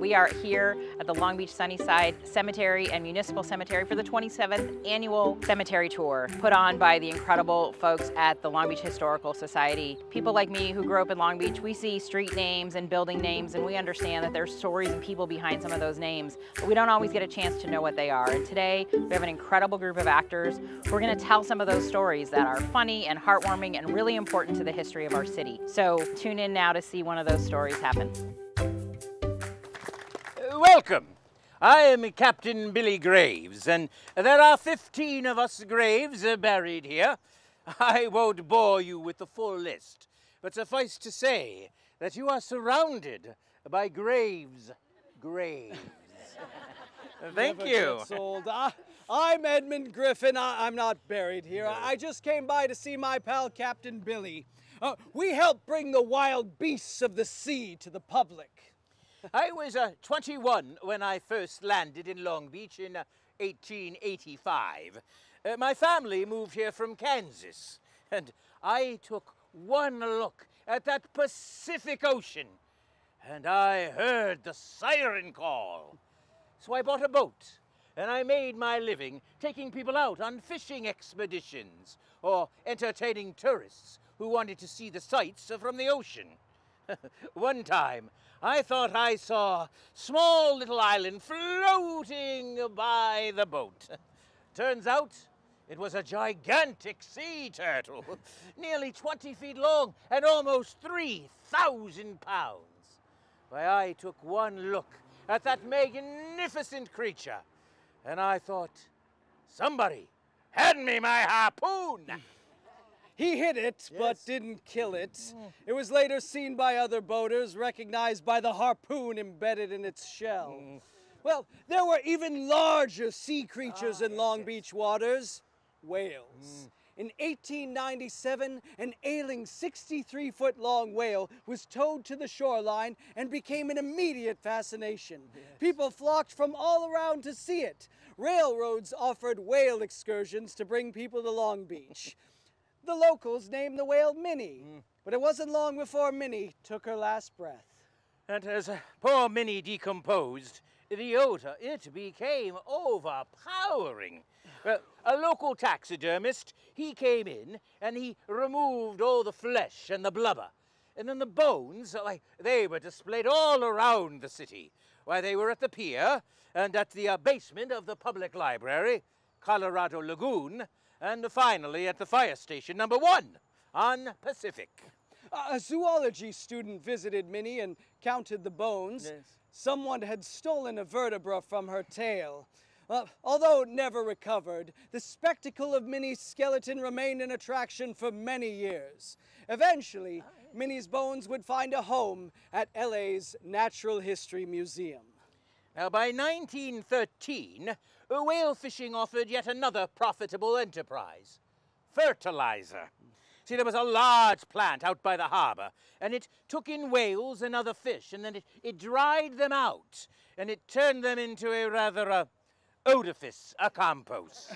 We are here at the Long Beach Sunnyside Cemetery and Municipal Cemetery for the 27th annual cemetery tour put on by the incredible folks at the Long Beach Historical Society. People like me who grew up in Long Beach, we see street names and building names and we understand that there's stories and people behind some of those names, but we don't always get a chance to know what they are. And today we have an incredible group of actors who are going to tell some of those stories that are funny and heartwarming and really important to the history of our city. So tune in now to see one of those stories happen. Welcome. I am Captain Billy Graves, and there are 15 of us Graves buried here. I won't bore you with the full list, but suffice to say that you are surrounded by Graves' graves. Thank Never you. gets old. I'm Edmund Griffin. I'm not buried here. I just came by to see my pal Captain Billy. We help bring the wild beasts of the sea to the public. I was 21 when I first landed in Long Beach in 1885. My family moved here from Kansas, and I took one look at that Pacific Ocean, and I heard the siren call. So I bought a boat, and I made my living taking people out on fishing expeditions or entertaining tourists who wanted to see the sights from the ocean. One time, I thought I saw a small little island floating by the boat. Turns out, it was a gigantic sea turtle, nearly 20 feet long and almost 3,000 pounds. Why, I took one look at that magnificent creature, and I thought, somebody, hand me my harpoon! He hit it, but didn't kill it. It was later seen by other boaters, recognized by the harpoon embedded in its shell. Well, there were even larger sea creatures in Long Beach waters, whales. In 1897, an ailing 63-foot-long whale was towed to the shoreline and became an immediate fascination. People flocked from all around to see it. Railroads offered whale excursions to bring people to Long Beach. The locals named the whale Minnie, but it wasn't long before Minnie took her last breath. And as poor Minnie decomposed, the odor, it became overpowering. Well, a local taxidermist, he came in and he removed all the flesh and the blubber. And then the bones, they were displayed all around the city. Why, they were at the pier and at the basement of the public library, Colorado Lagoon, and finally at the fire station number 1 on Pacific. A zoology student visited Minnie and counted the bones. Yes. Someone had stolen a vertebra from her tail. Although never recovered, the spectacle of Minnie's skeleton remained an attraction for many years. Eventually, Minnie's bones would find a home at LA's Natural History Museum. Now, by 1913, whale fishing offered yet another profitable enterprise: fertilizer. See, there was a large plant out by the harbor, and it took in whales and other fish, and then it dried them out, and it turned them into a rather odorifice, a compost.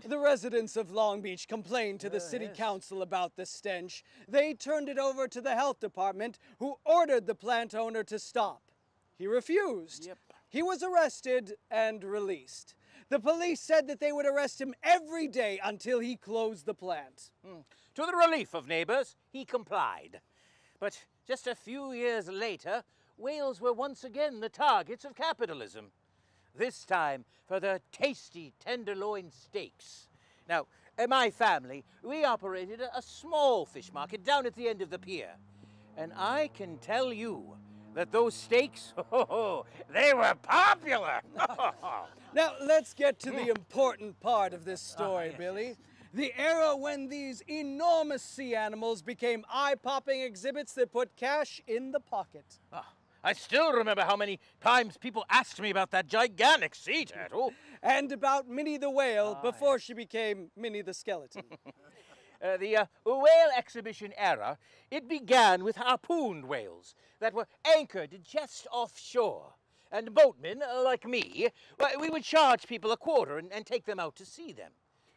The residents of Long Beach complained to the city council about the stench. They turned it over to the health department, who ordered the plant owner to stop. He refused. He was arrested and released. The police said that they would arrest him every day until he closed the plant. To the relief of neighbors, he complied. But just a few years later, whales were once again the targets of capitalism. This time for their tasty tenderloin steaks. Now, my family, we operated a small fish market down at the end of the pier. And I can tell you that those steaks, they were popular. Now, let's get to the important part of this story, Billy. The era when these enormous sea animals became eye-popping exhibits that put cash in the pocket. I still remember how many times people asked me about that gigantic sea turtle. And about Minnie the whale before she became Minnie the skeleton. The whale exhibition era, it began with harpooned whales that were anchored just offshore. And boatmen, like me, we would charge people a quarter and take them out to see them.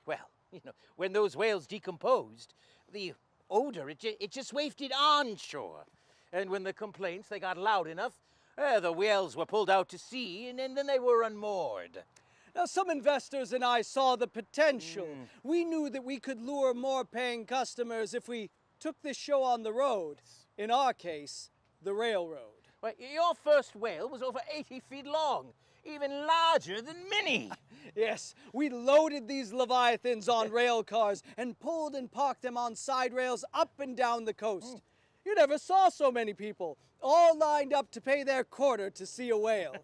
Well, you know, when those whales decomposed, the odor, it just wafted onshore. And when the complaints, they got loud enough, The whales were pulled out to sea and then they were unmoored. Now, some investors and I saw the potential. We knew that we could lure more paying customers if we took this show on the road. In our case, the railroad. Well, your first whale was over 80 feet long, even larger than Minnie. Yes, we loaded these leviathans on rail cars and pulled and parked them on side rails up and down the coast. You never saw so many people, all lined up to pay their quarter to see a whale.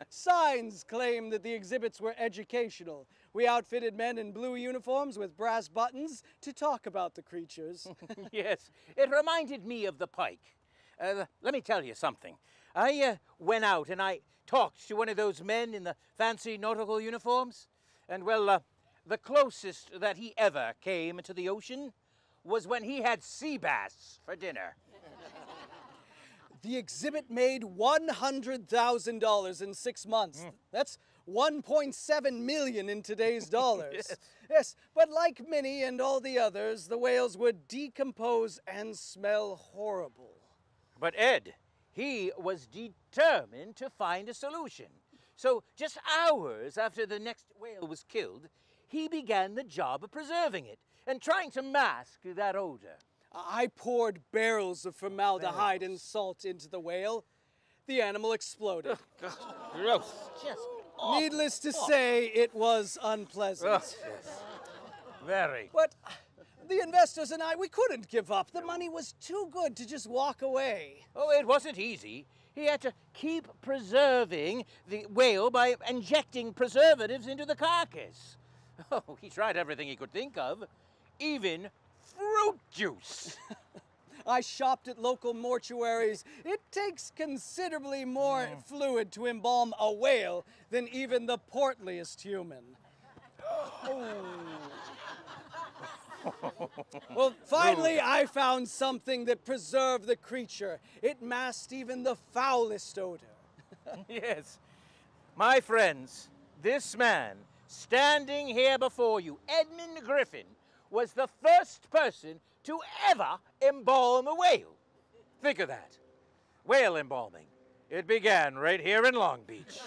Signs claimed that the exhibits were educational. We outfitted men in blue uniforms with brass buttons to talk about the creatures. Yes, it reminded me of the pike. Let me tell you something. I went out and I talked to one of those men in the fancy nautical uniforms. And, well, the closest that he ever came to the ocean was when he had sea bass for dinner. The exhibit made $100,000 in 6 months. That's 1.7 million in today's dollars. Yes. Yes, but like Minnie and all the others, the whales would decompose and smell horrible. But Ed, he was determined to find a solution. So just hours after the next whale was killed, he began the job of preserving it and trying to mask that odor. I poured barrels of formaldehyde and salt into the whale. The animal exploded. Gross. Just awful. Needless to say, it was unpleasant. Yes. Very. But the investors and I, we couldn't give up. The money was too good to just walk away. Oh, it wasn't easy. He had to keep preserving the whale by injecting preservatives into the carcass. Oh, he tried everything he could think of, even fruit juice. I shopped at local mortuaries. It takes considerably more fluid to embalm a whale than even the portliest human. Well, finally, I found something that preserved the creature. It masked even the foulest odor. Yes. My friends, this man standing here before you, Edmund Griffin, was the first person to ever embalm a whale. Think of that. Whale embalming. It began right here in Long Beach.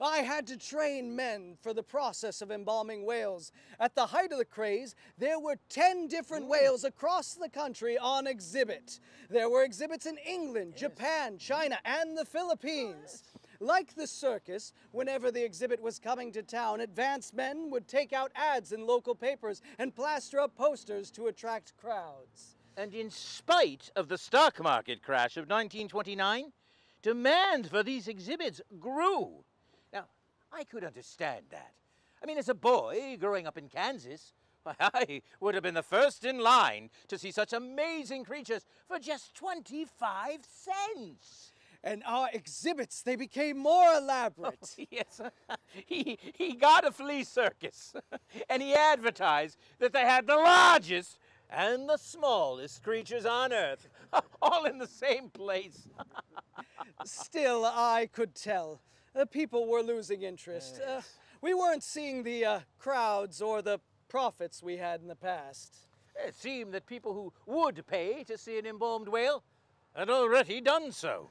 I had to train men for the process of embalming whales. At the height of the craze, there were 10 different whales across the country on exhibit. There were exhibits in England, Japan, China, and the Philippines. Like the circus, whenever the exhibit was coming to town, advanced men would take out ads in local papers and plaster up posters to attract crowds. And in spite of the stock market crash of 1929, demand for these exhibits grew. Now, I could understand that. I mean, as a boy growing up in Kansas, I would have been the first in line to see such amazing creatures for just 25 cents. And our exhibits, they became more elaborate. Oh, yes, he got a flea circus, and he advertised that they had the largest and the smallest creatures on Earth, all in the same place. Still, I could tell. People were losing interest. We weren't seeing the crowds or the profits we had in the past. It seemed that people who would pay to see an embalmed whale had already done so.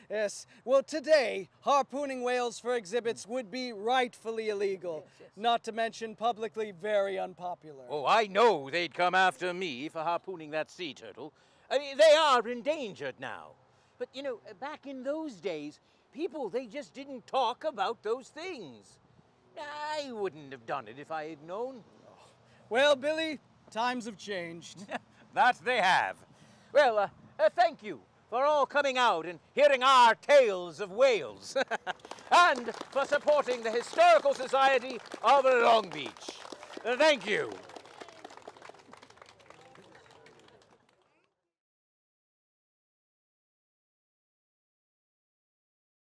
Yes, well, today, harpooning whales for exhibits would be rightfully illegal, not to mention publicly very unpopular. Oh, I know they'd come after me for harpooning that sea turtle. I mean, they are endangered now. But, you know, back in those days, people, they just didn't talk about those things. I wouldn't have done it if I had known. Well, Billy, times have changed. That they have. Well, thank you for all coming out and hearing our tales of whales, and for supporting the Historical Society of Long Beach. Thank you.